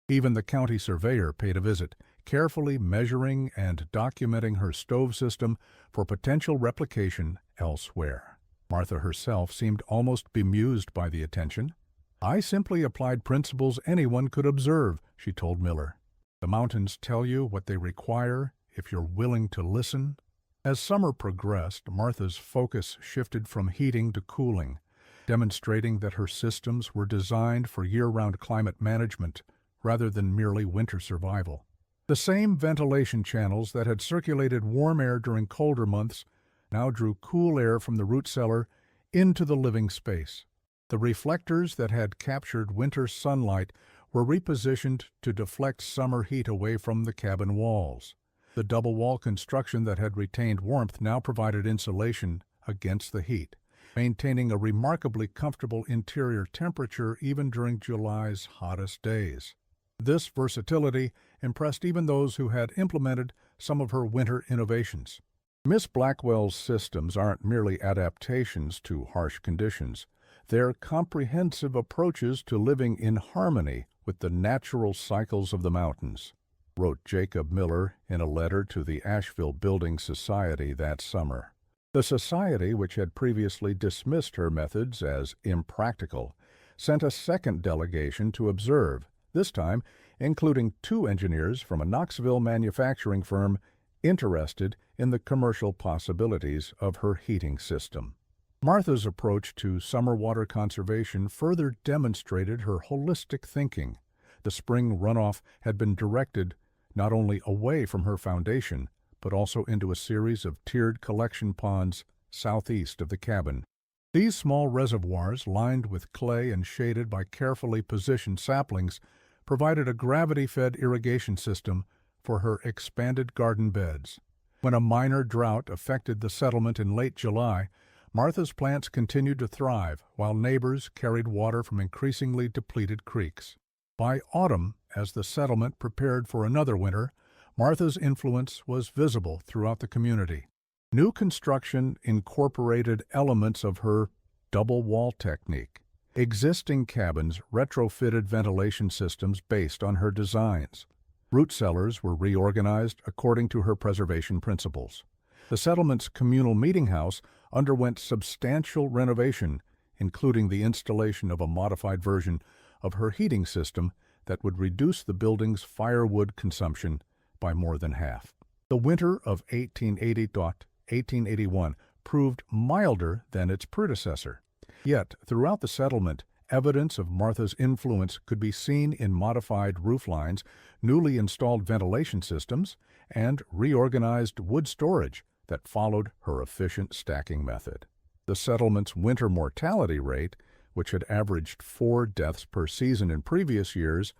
Even the county surveyor paid a visit, carefully measuring and documenting her stove system for potential replication elsewhere. Martha herself seemed almost bemused by the attention. "I simply applied principles anyone could observe," she told Miller. "The mountains tell you what they require if you're willing to listen." As summer progressed, Martha's focus shifted from heating to cooling, demonstrating that her systems were designed for year-round climate management rather than merely winter survival. The same ventilation channels that had circulated warm air during colder months now drew cool air from the root cellar into the living space. The reflectors that had captured winter sunlight were repositioned to deflect summer heat away from the cabin walls. The double wall construction that had retained warmth now provided insulation against the heat, maintaining a remarkably comfortable interior temperature even during July's hottest days. This versatility impressed even those who had implemented some of her winter innovations. Miss Blackwell's systems aren't merely adaptations to harsh conditions. They're comprehensive approaches to living in harmony with the natural cycles of the mountains, wrote Jacob Miller in a letter to the Asheville Building Society that summer. The society, which had previously dismissed her methods as impractical, sent a second delegation to observe, this time including 2 engineers from a Knoxville manufacturing firm interested in the commercial possibilities of her heating system. Martha's approach to summer water conservation further demonstrated her holistic thinking. The spring runoff had been directed not only away from her foundation, but also into a series of tiered collection ponds southeast of the cabin. These small reservoirs, lined with clay and shaded by carefully positioned saplings, provided a gravity-fed irrigation system for her expanded garden beds. When a minor drought affected the settlement in late July, Martha's plants continued to thrive while neighbors carried water from increasingly depleted creeks. By autumn, as the settlement prepared for another winter, Martha's influence was visible throughout the community. New construction incorporated elements of her double wall technique. Existing cabins retrofitted ventilation systems based on her designs. Root cellars were reorganized according to her preservation principles. The settlement's communal meeting house underwent substantial renovation, including the installation of a modified version of her heating system that would reduce the building's firewood consumption by more than half. The winter of 1880-1881 proved milder than its predecessor. Yet, throughout the settlement, evidence of Martha's influence could be seen in modified roof lines, newly installed ventilation systems, and reorganized wood storage that followed her efficient stacking method. The settlement's winter mortality rate, which had averaged 4 deaths per season in previous years,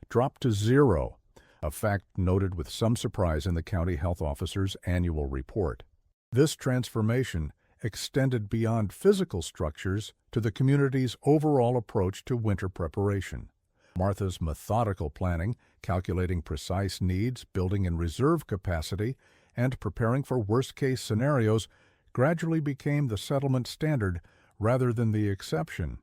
dropped to 0, a fact noted with some surprise in the county health officer's annual report. This transformation extended beyond physical structures to the community's overall approach to winter preparation. Martha's methodical planning, calculating precise needs, building in reserve capacity, and preparing for worst-case scenarios gradually became the settlement standard rather than the exception.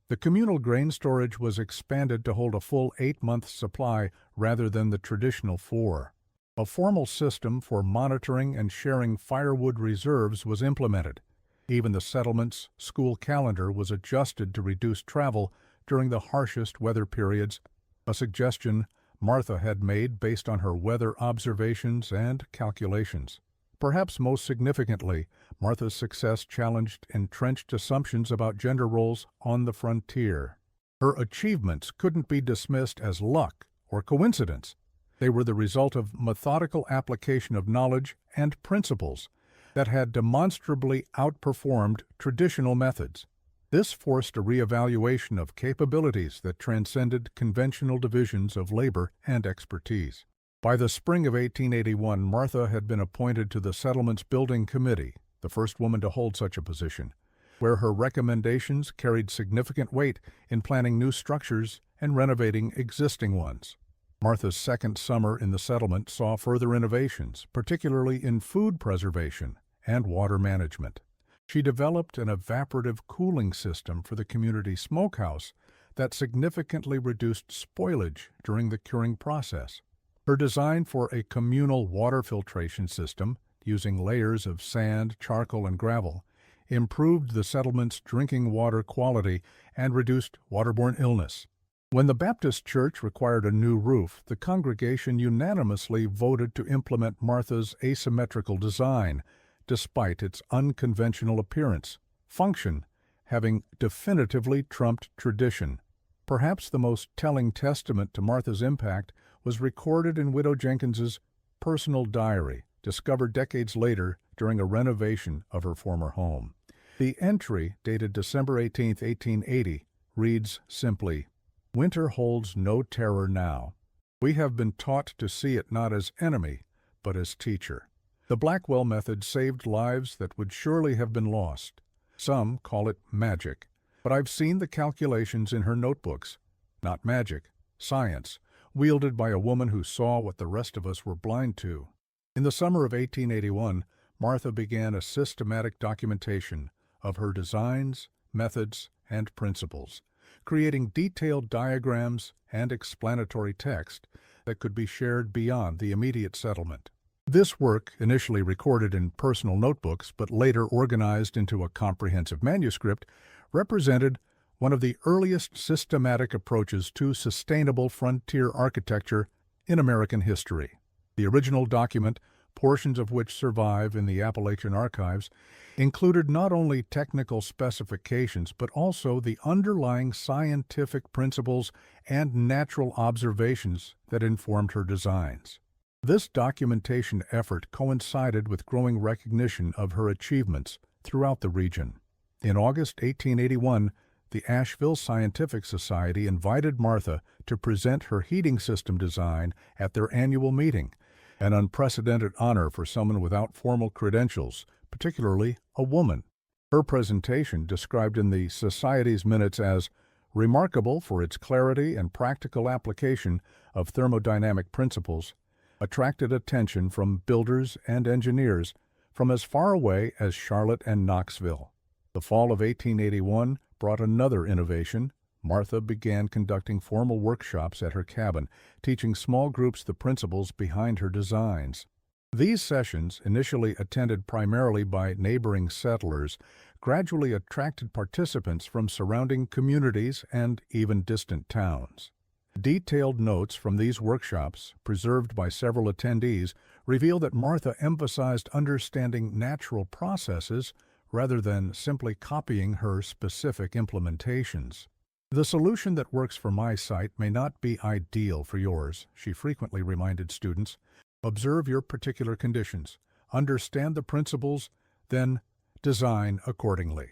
The communal grain storage was expanded to hold a full 8-month supply rather than the traditional 4. A formal system for monitoring and sharing firewood reserves was implemented. Even the settlement's school calendar was adjusted to reduce travel during the harshest weather periods, a suggestion Martha had made based on her weather observations and calculations. Perhaps most significantly, Martha's success challenged entrenched assumptions about gender roles on the frontier. Her achievements couldn't be dismissed as luck or coincidence. They were the result of methodical application of knowledge and principles that had demonstrably outperformed traditional methods. This forced a reevaluation of capabilities that transcended conventional divisions of labor and expertise. By the spring of 1881, Martha had been appointed to the settlement's building committee, the first woman to hold such a position, where her recommendations carried significant weight in planning new structures and renovating existing ones. Martha's second summer in the settlement saw further innovations, particularly in food preservation and water management. She developed an evaporative cooling system for the community smokehouse that significantly reduced spoilage during the curing process. Her design for a communal water filtration system, using layers of sand, charcoal, and gravel, improved the settlement's drinking water quality and reduced waterborne illness. When the Baptist Church required a new roof, the congregation unanimously voted to implement Martha's asymmetrical design, despite its unconventional appearance, function having definitively trumped tradition. Perhaps the most telling testament to Martha's impact was recorded in Widow Jenkins's personal diary, discovered decades later during a renovation of her former home. The entry, dated December 18, 1880, reads simply, "Winter holds no terror now. We have been taught to see it not as enemy, but as teacher." The Blackwell method saved lives that would surely have been lost. Some call it magic, but I've seen the calculations in her notebooks. Not magic, science, wielded by a woman who saw what the rest of us were blind to. In the summer of 1881, Martha began a systematic documentation of her designs, methods, and principles, creating detailed diagrams and explanatory text that could be shared beyond the immediate settlement. This work, initially recorded in personal notebooks but later organized into a comprehensive manuscript, represented one of the earliest systematic approaches to sustainable frontier architecture in American history. The original document, portions of which survive in the Appalachian Archives, included not only technical specifications but also the underlying scientific principles and natural observations that informed her designs. This documentation effort coincided with growing recognition of her achievements throughout the region. In August 1881, the Asheville Scientific Society invited Martha to present her heating system design at their annual meeting, an unprecedented honor for someone without formal credentials, particularly a woman. Her presentation, described in the Society's minutes as remarkable for its clarity and practical application of thermodynamic principles, attracted attention from builders and engineers from as far away as Charlotte and Knoxville. The fall of 1881 brought another innovation. Martha began conducting formal workshops at her cabin, teaching small groups the principles behind her designs. These sessions, initially attended primarily by neighboring settlers, gradually attracted participants from surrounding communities and even distant towns. Detailed notes from these workshops, preserved by several attendees, reveal that Martha emphasized understanding natural processes rather than simply copying her specific implementations. "The solution that works for my site may not be ideal for yours," she frequently reminded students. "Observe your particular conditions, understand the principles, then design accordingly."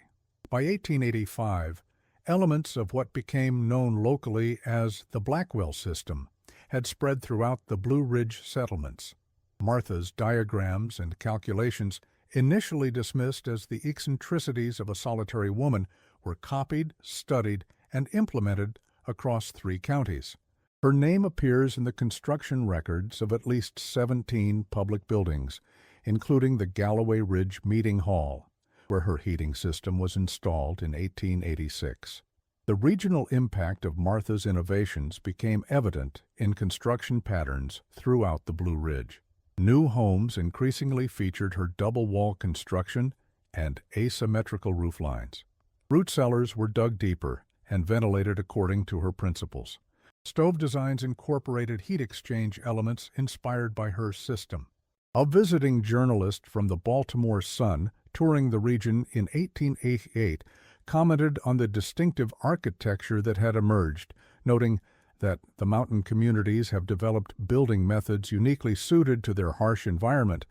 By 1885, elements of what became known locally as the Blackwell system had spread throughout the Blue Ridge settlements. Martha's diagrams and calculations, initially dismissed as the eccentricities of a solitary woman, were copied, studied, and implemented across 3 counties. Her name appears in the construction records of at least 17 public buildings, including the Galloway Ridge Meeting Hall, where her heating system was installed in 1886. The regional impact of Martha's innovations became evident in construction patterns throughout the Blue Ridge. New homes increasingly featured her double-wall construction and asymmetrical roof lines. Root cellars were dug deeper and ventilated according to her principles. Stove designs incorporated heat exchange elements inspired by her system. A visiting journalist from the Baltimore Sun, touring the region in 1888, commented on the distinctive architecture that had emerged, noting that the mountain communities have developed building methods uniquely suited to their harsh environment,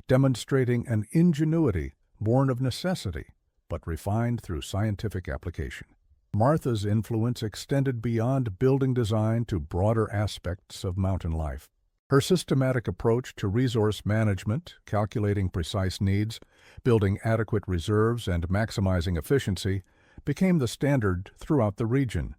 demonstrating an ingenuity born of necessity, but refined through scientific application. Martha's influence extended beyond building design to broader aspects of mountain life. Her systematic approach to resource management, calculating precise needs, building adequate reserves, and maximizing efficiency, became the standard throughout the region.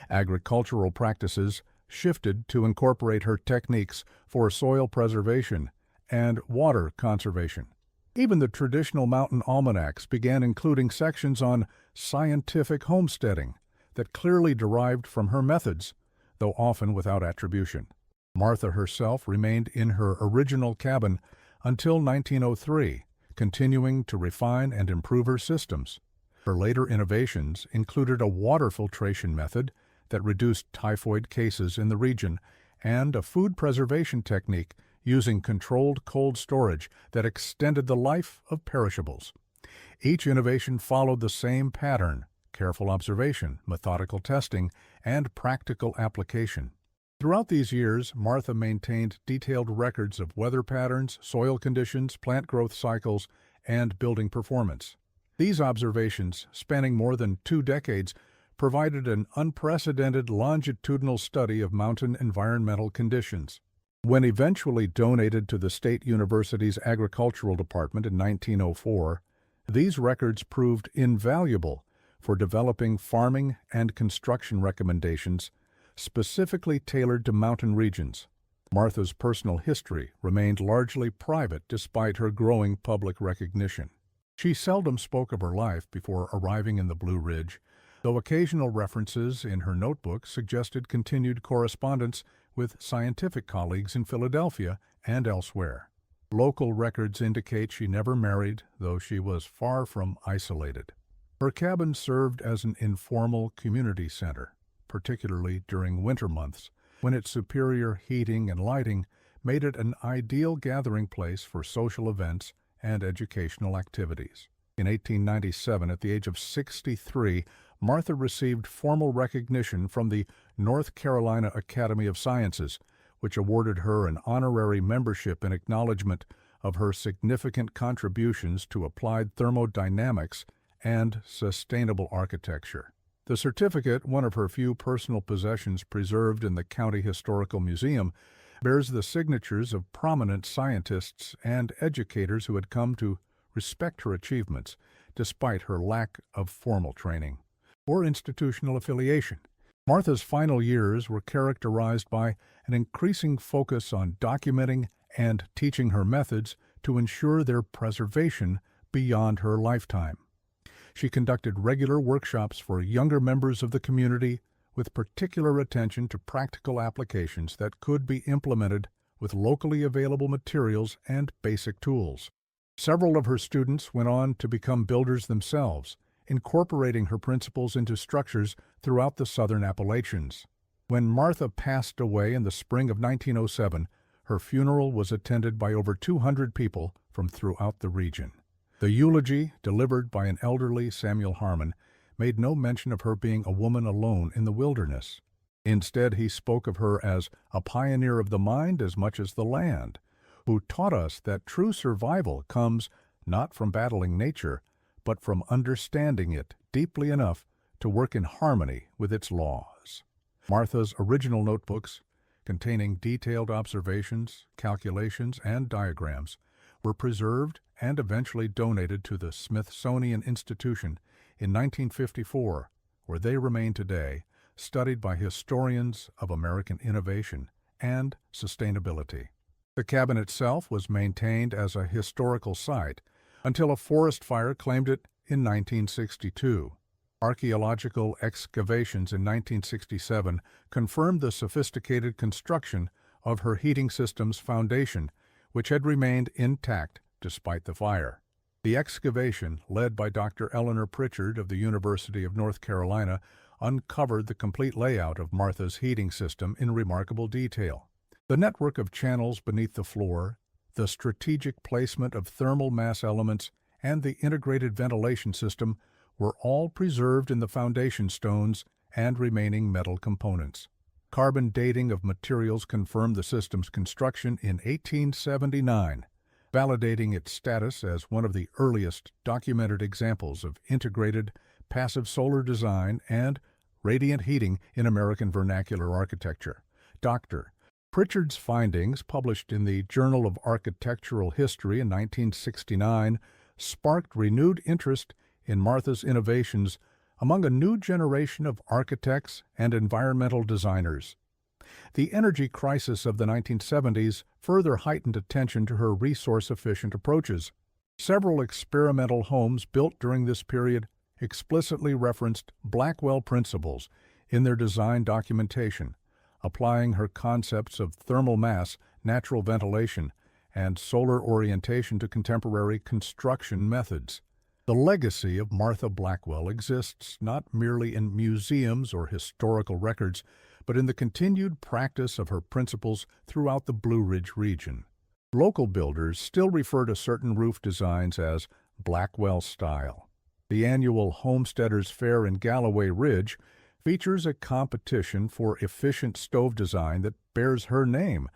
Agricultural practices shifted to incorporate her techniques for soil preservation and water conservation. Even the traditional mountain almanacs began including sections on scientific homesteading that clearly derived from her methods, though often without attribution. Martha herself remained in her original cabin until 1903, continuing to refine and improve her systems. Her later innovations included a water filtration method that reduced typhoid cases in the region and a food preservation technique using controlled cold storage that extended the life of perishables. Each innovation followed the same pattern: careful observation, methodical testing, and practical application. Throughout these years, Martha maintained detailed records of weather patterns, soil conditions, plant growth cycles, and building performance. These observations, spanning more than 2 decades, provided an unprecedented longitudinal study of mountain environmental conditions. When eventually donated to the State University's Agricultural Department in 1904, These records proved invaluable for developing farming and construction recommendations specifically tailored to mountain regions. Martha's personal history remained largely private despite her growing public recognition. She seldom spoke of her life before arriving in the Blue Ridge, though occasional references in her notebook suggested continued correspondence with scientific colleagues in Philadelphia and elsewhere. Local records indicate she never married, though she was far from isolated. Her cabin served as an informal community center, particularly during winter months, when its superior heating and lighting made it an ideal gathering place for social events and educational activities. In 1897, at the age of 63, Martha received formal recognition from the North Carolina Academy of Sciences, which awarded her an honorary membership in acknowledgement of her significant contributions to applied thermodynamics and sustainable architecture. The certificate, one of her few personal possessions preserved in the County Historical Museum, bears the signatures of prominent scientists and educators who had come to respect her achievements, despite her lack of formal training or institutional affiliation. Martha's final years were characterized by an increasing focus on documenting and teaching her methods to ensure their preservation beyond her lifetime. She conducted regular workshops for younger members of the community with particular attention to practical applications that could be implemented with locally available materials and basic tools. Several of her students went on to become builders themselves, incorporating her principles into structures throughout the southern Appalachians. When Martha passed away in the spring of 1907, her funeral was attended by over 200 people from throughout the region. The eulogy, delivered by an elderly Samuel Harmon, made no mention of her being a woman alone in the wilderness. Instead, he spoke of her as a pioneer of the mind as much as the land, who taught us that true survival comes not from battling nature, but from understanding it deeply enough to work in harmony with its laws. Martha's original notebooks, containing detailed observations, calculations, and diagrams, were preserved and eventually donated to the Smithsonian Institution in 1954, where they remain today, studied by historians of American innovation and sustainability. The cabin itself was maintained as a historical site until a forest fire claimed it in 1962. Archaeological excavations in 1967 confirmed the sophisticated construction of her heating system's foundation, which had remained intact despite the fire. The excavation, led by Dr. Eleanor Pritchard of the University of North Carolina, uncovered the complete layout of Martha's heating system in remarkable detail. The network of channels beneath the floor, the strategic placement of thermal mass elements, and the integrated ventilation system were all preserved in the foundation stones and remaining metal components. Carbon dating of materials confirmed the system's construction in 1879, validating its status as one of the earliest documented examples of integrated passive solar design and radiant heating in American vernacular architecture. Dr. Pritchard's findings, published in the Journal of Architectural History in 1969, sparked renewed interest in Martha's innovations among a new generation of architects and environmental designers. The energy crisis of the 1970s further heightened attention to her resource-efficient approaches. Several experimental homes built during this period explicitly referenced Blackwell principles in their design documentation, applying her concepts of thermal mass, natural ventilation, and solar orientation to contemporary construction methods. The legacy of Martha Blackwell exists not merely in museums or historical records, but in the continued practice of her principles throughout the Blue Ridge region. Local builders still refer to certain roof designs as Blackwell style. The annual Homesteaders Fair in Galloway Ridge features a competition for efficient stove design that bears her name,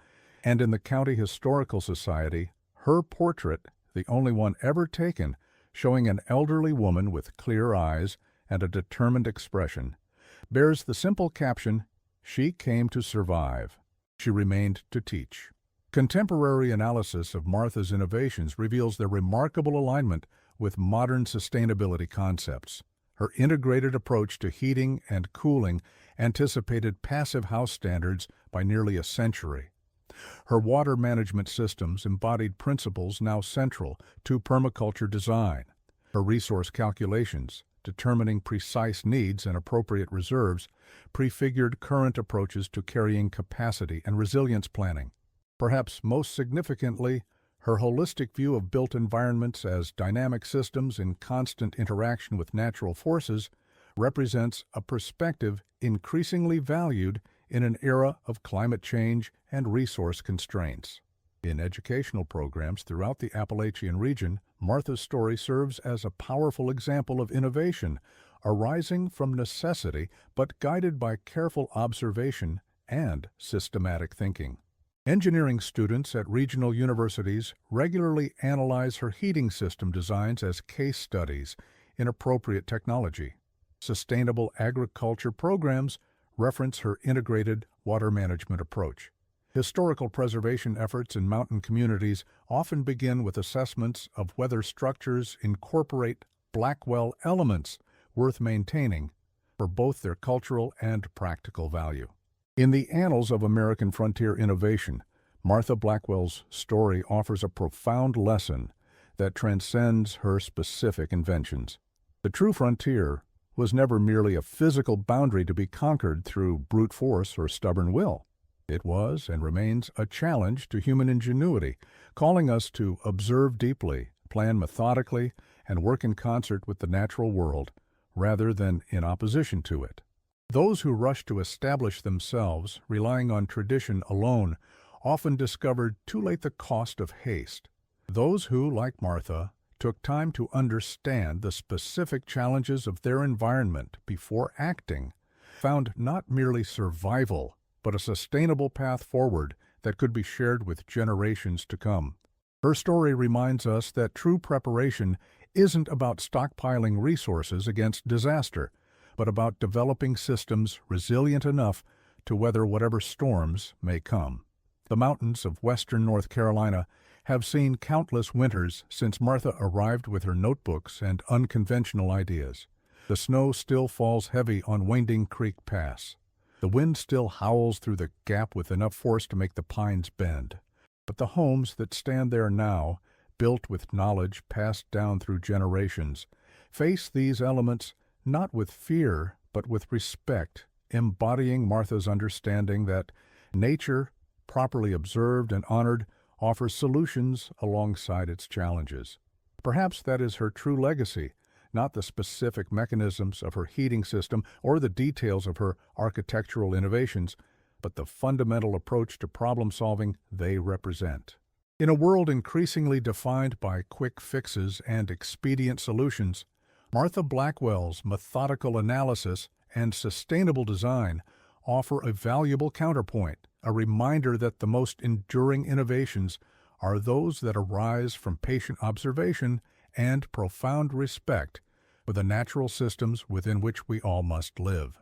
and in the County Historical Society, her portrait, the only one ever taken, showing an elderly woman with clear eyes and a determined expression, bears the simple caption, "She came to survive. She remained to teach." Contemporary analysis of Martha's innovations reveals their remarkable alignment with modern sustainability concepts. Her integrated approach to heating and cooling anticipated passive house standards by nearly a century. Her water management systems embodied principles now central to permaculture design. Her resource calculations, determining precise needs and appropriate reserves, prefigured current approaches to carrying capacity and resilience planning. Perhaps most significantly, her holistic view of built environments as dynamic systems in constant interaction with natural forces represents a perspective increasingly valued in an era of climate change and resource constraints. In educational programs throughout the Appalachian region, Martha's story serves as a powerful example of innovation, arising from necessity but guided by careful observation and systematic thinking. Engineering students at regional universities regularly analyze her heating system designs as case studies in appropriate technology. Sustainable agriculture programs reference her integrated water management approach. Historical preservation efforts in mountain communities often begin with assessments of whether structures incorporate Blackwell elements worth maintaining for both their cultural and practical value. In the annals of American frontier innovation, Martha Blackwell's story offers a profound lesson that transcends her specific inventions. The true frontier was never merely a physical boundary to be conquered through brute force or stubborn will. It was and remains a challenge to human ingenuity, calling us to observe deeply, plan methodically, and work in concert with the natural world, rather than in opposition to it. Those who rush to establish themselves, relying on tradition alone, often discovered too late the cost of haste. Those who, like Martha, took time to understand the specific challenges of their environment before acting, found not merely survival, but a sustainable path forward that could be shared with generations to come. Her story reminds us that true preparation isn't about stockpiling resources against disaster, but about developing systems resilient enough to weather whatever storms may come. The mountains of western North Carolina have seen countless winters since Martha arrived with her notebooks and unconventional ideas. The snow still falls heavy on Winding Creek Pass. The wind still howls through the gap with enough force to make the pines bend. But the homes that stand there now, built with knowledge passed down through generations, face these elements not with fear, but with respect, embodying Martha's understanding that nature, properly observed and honored, offers solutions alongside its challenges. Perhaps that is her true legacy, not the specific mechanisms of her heating system or the details of her architectural innovations, but the fundamental approach to problem-solving they represent. In a world increasingly defined by quick fixes and expedient solutions, Martha Blackwell's methodical analysis and sustainable design offer a valuable counterpoint, a reminder that the most enduring innovations are those that arise from patient observation and profound respect for the natural systems within which we all must live.